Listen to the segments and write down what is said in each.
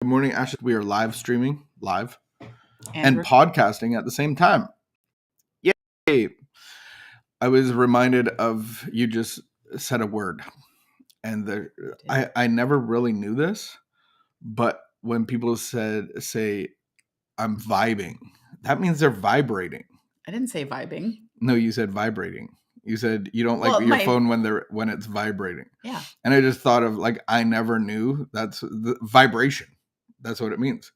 Good morning, Ashley. We are live streaming, live, And and podcasting at the same time. Yay! I was reminded of you just said a word, and I never really knew this, but when people say I'm vibing, that means they're vibrating. I didn't say vibing. No, you said vibrating. You said you don't like your phone when it's vibrating. Yeah. And I just thought of I never knew that's the vibration. That's what it means.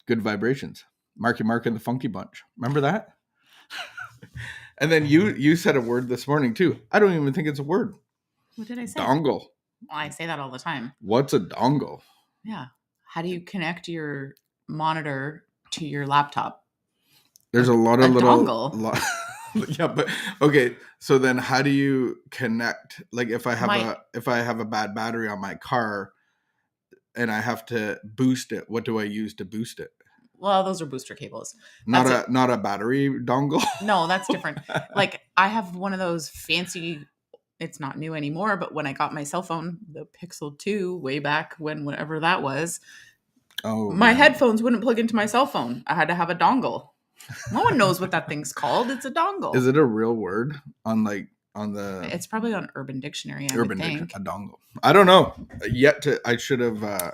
Good vibrations. Marky Mark and the Funky Bunch. Remember that? And then you said a word this morning too. I don't even think it's a word. What did I say? Dongle. Well, I say that all the time. What's a dongle? Yeah. How do you connect your monitor to your laptop? There's a lot of little dongle. Yeah, but okay. So then, how do you connect? Like, if I have a bad battery on my car, and I have to boost it, what do I use to boost it? Well, those are booster cables. Not a battery dongle. No, that's different. Like, I have one of those fancy. It's not new anymore, but when I got my cell phone, the Pixel 2, way back when, whatever that was, my headphones wouldn't plug into my cell phone. I had to have a dongle. No one knows what that thing's called. It's a dongle. Is it a real word on the? It's probably on Urban Dictionary. A dongle. I don't know. I should have.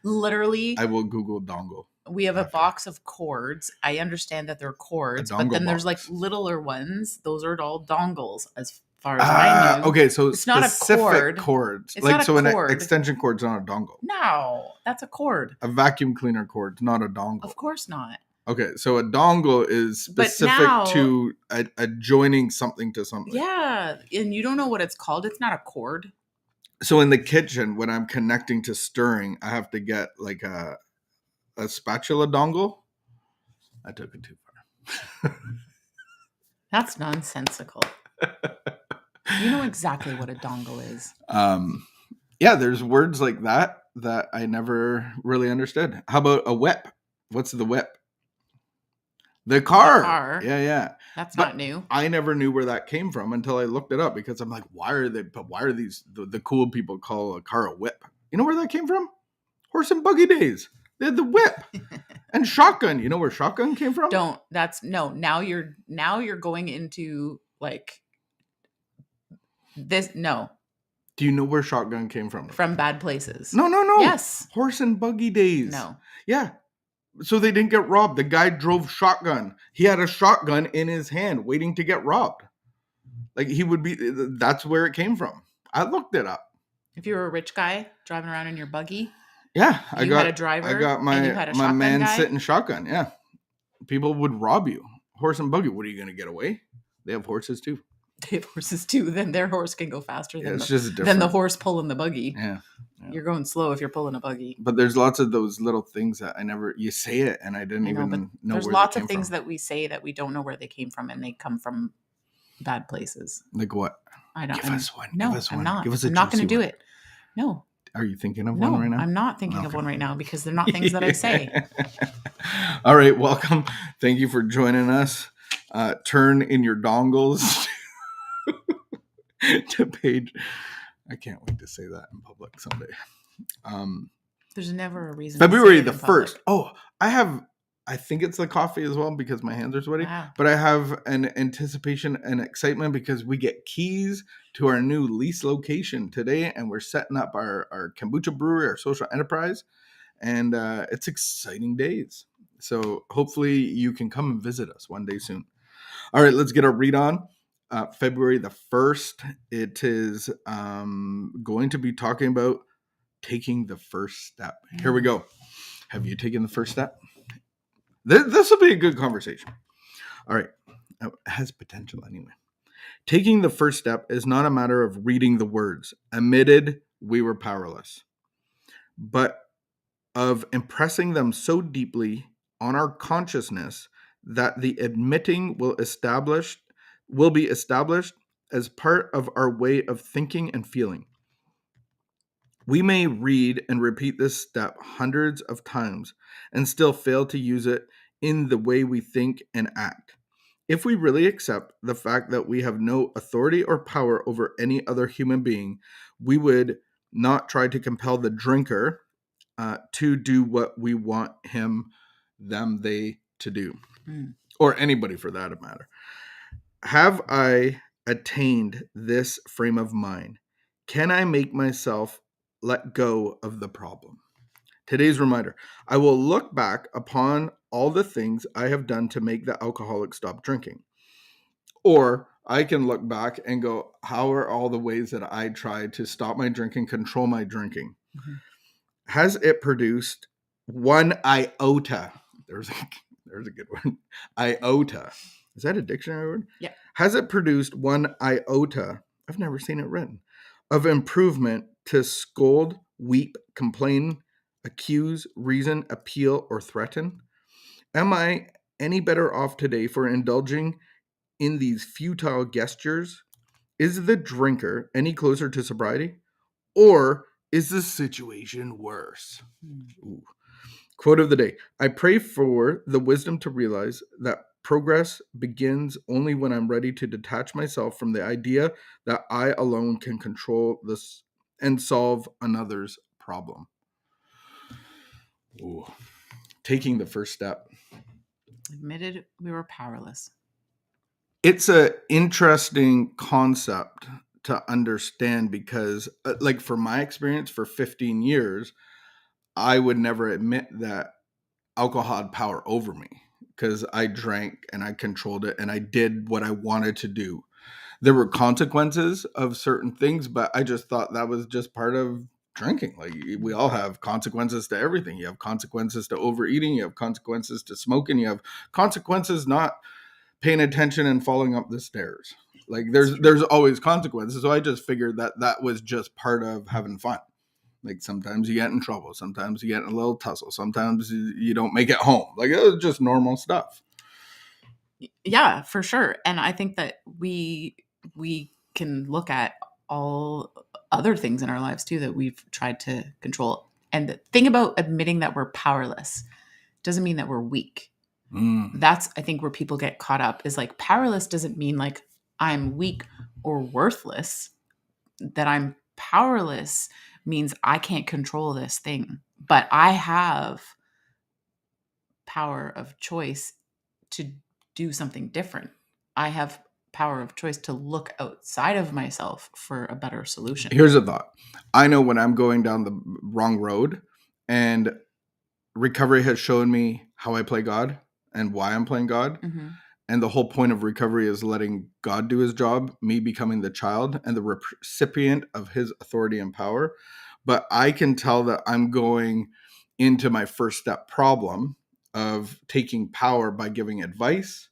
Literally. I will Google dongle. We have a box of cords. I understand that they're cords, but then there's littler ones. Those are all dongles, as far as I know. Okay, so it's not a cord. Cords. It's not a cord. An extension cord's not a dongle. No, that's a cord. A vacuum cleaner cord's not a dongle. Of course not. Okay, so a dongle is specific to joining something to something. Yeah, and you don't know what it's called. It's not a cord. So in the kitchen, when I'm connecting to stirring, I have to get a spatula dongle. I took it too far. That's nonsensical. You know exactly what a dongle is. Yeah, there's words like that I never really understood. How about a whip? What's the whip? The car. Yeah. That's not new. I never knew where that came from until I looked it up, because I'm like, why are these the cool people call a car a whip? You know where that came from? Horse and buggy days. They had the whip. And shotgun. You know where shotgun came from? Now you're going into this. No. Do you know where shotgun came from? From bad places. No. Yes. Horse and buggy days. No. Yeah. So they didn't get robbed. The guy drove shotgun. He had a shotgun in his hand waiting to get robbed. That's where it came from. I looked it up. If you were a rich guy driving around in your buggy. Yeah. I had a driver. I got my man sitting shotgun. Yeah. People would rob you. Horse and buggy. What are you going to get away? They have horses too. Then their horse can go faster than the horse pulling the buggy. Yeah. You're going slow if you're pulling a buggy. But there's lots of those little things that you say it and I didn't even know. There's lots of things that we say that we don't know where they came from, and they come from bad places. Like what? I don't. Give us one. No, I'm not. I'm not going to do it. No. Are you thinking of one right now? I'm not thinking of one right now, because they're not things that I say. All right. Welcome. Thank you for joining us. Turn in your dongles to page. I can't wait to say that in public someday. There's never a reason. February the 1st. Oh, I think it's the coffee as well, because my hands are sweaty. Wow. But I have an anticipation and excitement because we get keys to our new lease location today, and we're setting up our kombucha brewery, our social enterprise, and it's exciting days. So hopefully you can come and visit us one day soon. All right, let's get our read on. February the 1st, it is going to be talking about taking the first step. Here we go. Have you taken the first step? This will be a good conversation. All right. It has potential anyway. Taking the first step is not a matter of reading the words, admitted we were powerless, but of impressing them so deeply on our consciousness that the admitting will be established as part of our way of thinking and feeling. We may read and repeat this step hundreds of times and still fail to use it in the way we think and act. If we really accept the fact that we have no authority or power over any other human being, we would not try to compel the drinker to do what we want him, them, they to do, Mm. or anybody for that matter. Have I attained this frame of mind? Can I make myself let go of the problem? Today's reminder: I will look back upon all the things I have done to make the alcoholic stop drinking. Or I can look back and go, how are all the ways that I tried to stop my drinking, control my drinking? Mm-hmm. Has it produced one iota? There's a good one. Iota. Is that a dictionary word? Yeah. Has it produced one iota? I've never seen it written. Of improvement to scold, weep, complain, accuse, reason, appeal, or threaten? Am I any better off today for indulging in these futile gestures? Is the drinker any closer to sobriety? Or is the situation worse? Ooh. Quote of the day: I pray for the wisdom to realize that progress begins only when I'm ready to detach myself from the idea that I alone can control this and solve another's problem. Ooh. Taking the first step. Admitted we were powerless. It's an interesting concept to understand because, like, for my experience for 15 years, I would never admit that alcohol had power over me because I drank and I controlled it and I did what I wanted to do. There were consequences of certain things, but I just thought that was just part of drinking. Like, we all have consequences to everything. You have consequences to overeating, you have consequences to smoking, you have consequences not paying attention and falling up the stairs. Like, there's always consequences. So I just figured that that was just part of having fun. Like, sometimes you get in trouble, sometimes you get in a little tussle, sometimes you don't make it home. Like, it was just normal stuff. Yeah, for sure. And I think that we can look at all other things in our lives too that we've tried to control. And the thing about admitting that we're powerless doesn't mean that we're weak. That's, I think, where people get caught up, is like, powerless doesn't mean like I'm weak or worthless. That I'm powerless means I can't control this thing, but I have power of choice to do something different. I have power of choice to look outside of myself for a better solution. Here's a thought. I know when I'm going down the wrong road, and recovery has shown me how I play God and why I'm playing God. Mm-hmm. And the whole point of recovery is letting God do his job, me becoming the child and the recipient of his authority and power. But I can tell that I'm going into my first step problem of taking power by giving advice,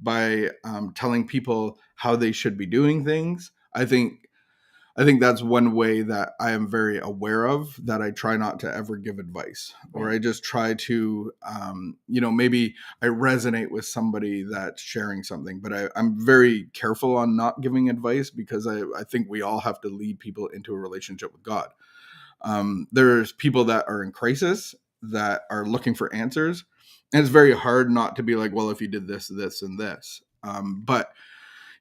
by telling people how they should be doing things. I think that's one way that I am very aware of, that I try not to ever give advice, or I just try to, maybe I resonate with somebody that's sharing something, but I'm very careful on not giving advice because I think we all have to lead people into a relationship with God. There's people that are in crisis that are looking for answers. And it's very hard not to be like, well, if you did this, this, and this. But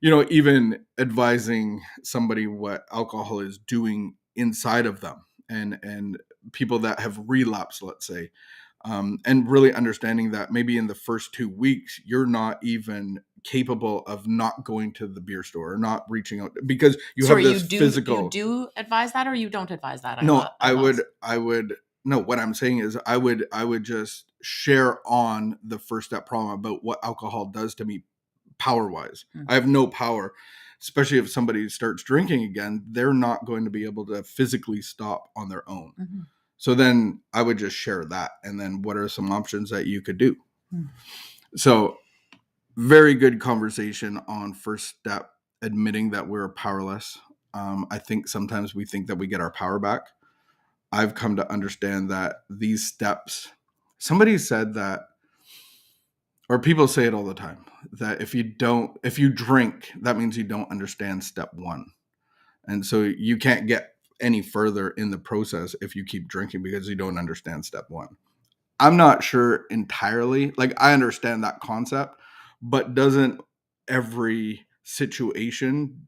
even advising somebody what alcohol is doing inside of them, and people that have relapsed, let's say, and really understanding that maybe in the first 2 weeks, you're not even capable of not going to the beer store or not reaching out because you have this physical. You do advise that, or you don't advise that? No, I would. No, what I'm saying is I would just share on the first step problem about what alcohol does to me power wise. I have no power, especially if somebody starts drinking again. They're not going to be able to physically stop on their own. Mm-hmm. So then I would just share that. And then what are some options that you could do? So very good conversation on first step, admitting that we're powerless. I think sometimes we think that we get our power back. I've come to understand that these steps, somebody said that, or people say it all the time, that if you drink, that means you don't understand step one. And so you can't get any further in the process if you keep drinking because you don't understand step one. I'm not sure entirely. Like, I understand that concept, but doesn't every situation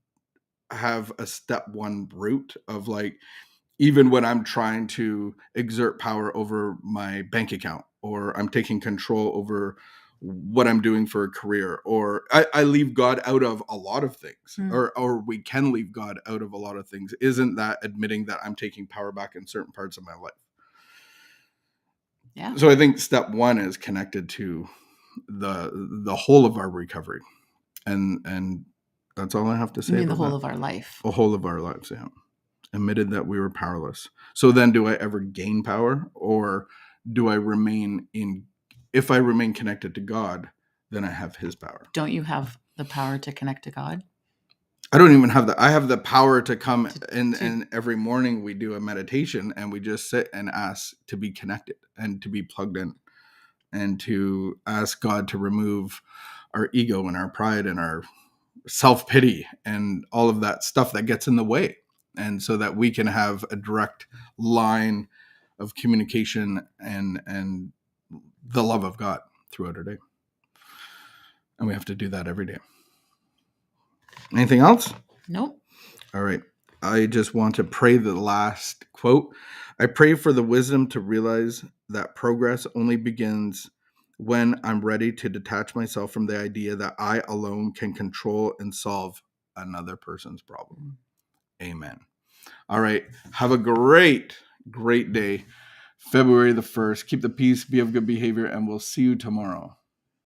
have a step one route of, like, even when I'm trying to exert power over my bank account, or I'm taking control over what I'm doing for a career, or I leave God out of a lot of things, or we can leave God out of a lot of things. Isn't that admitting that I'm taking power back in certain parts of my life? Yeah. So I think step one is connected to the whole of our recovery, and that's all I have to say. You mean the about whole that. of our life? The whole of our lives, yeah. Admitted that we were powerless. So then, do I ever gain power, or do I remain in? If I remain connected to God, then I have His power. Don't you have the power to connect to God? I don't even have that. I have the power to come and every morning we do a meditation and we just sit and ask to be connected and to be plugged in, and to ask God to remove our ego and our pride and our self-pity and all of that stuff that gets in the way, and so that we can have a direct line of communication and the love of God throughout our day. And we have to do that every day. Anything else? Nope. All right. I just want to pray the last quote. I pray for the wisdom to realize that progress only begins when I'm ready to detach myself from the idea that I alone can control and solve another person's problem. Amen. All right. Have a great, great day. February the 1st. Keep the peace, be of good behavior, and we'll see you tomorrow.